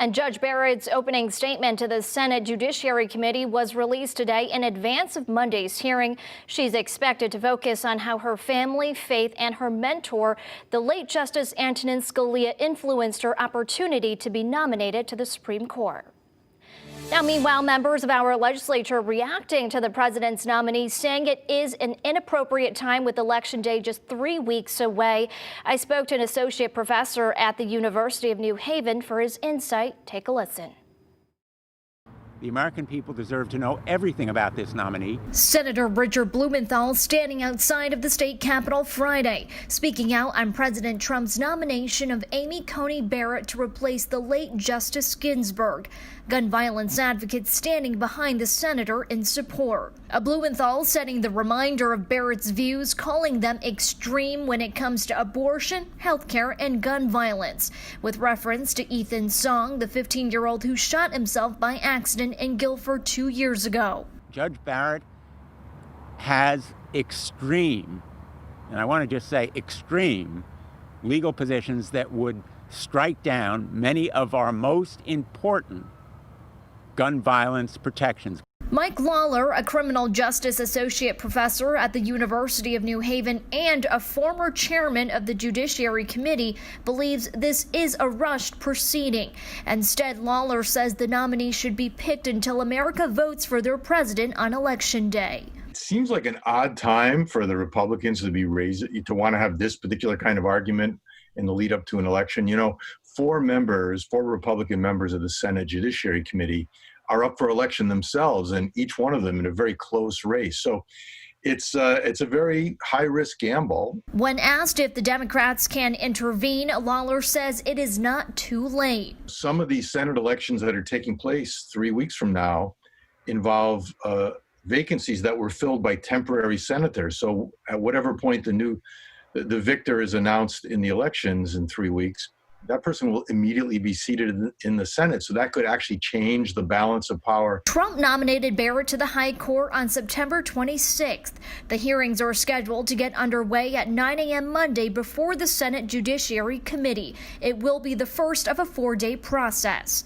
And Judge Barrett's opening statement to the Senate Judiciary Committee was released today in advance of Monday's hearing. She's expected to focus on how her family, faith, and her mentor, the late Justice Antonin Scalia, influenced her opportunity to be nominated to the Supreme Court. Now, meanwhile, members of our legislature reacting to the president's nominee, saying it is an inappropriate time with Election Day just 3 weeks away. I spoke to an associate professor at the University of New Haven for his insight. Take a listen. The American people deserve to know everything about this nominee. Senator Richard Blumenthal standing outside of the state capitol Friday, speaking out on President Trump's nomination of Amy Coney Barrett to replace the late Justice Ginsburg. Gun violence advocates standing behind the senator in support. Blumenthal setting the reminder of Barrett's views, calling them extreme when it comes to abortion, healthcare, and gun violence, with reference to Ethan Song, the 15-year-old who shot himself by accident in Guilford 2 years ago. Judge Barrett has extreme, and I want to just say extreme, legal positions that would strike down many of our most important gun violence protections. Mike Lawler, a criminal justice associate professor at the University of New Haven and a former chairman of the Judiciary Committee, believes this is a rushed proceeding. Instead, Lawler says the nominee should be picked until America votes for their president on Election Day. It seems like an odd time for the Republicans to to want to have this particular kind of argument in the lead up to an election. You know, four Republican members of the Senate Judiciary Committee are up for election themselves, and each one of them in a very close race. So it's a very high-risk gamble. When asked if the Democrats can intervene, Lawler says it is not too late. Some of these Senate elections that are taking place 3 weeks from now involve vacancies that were filled by temporary senators. So at whatever point the victor is announced in the elections in 3 weeks, that person will immediately be seated in the Senate. So that could actually change the balance of power. Trump nominated Barrett to the High Court on September 26th. The hearings are scheduled to get underway at 9 a.m. Monday before the Senate Judiciary Committee. It will be the first of a 4-day process.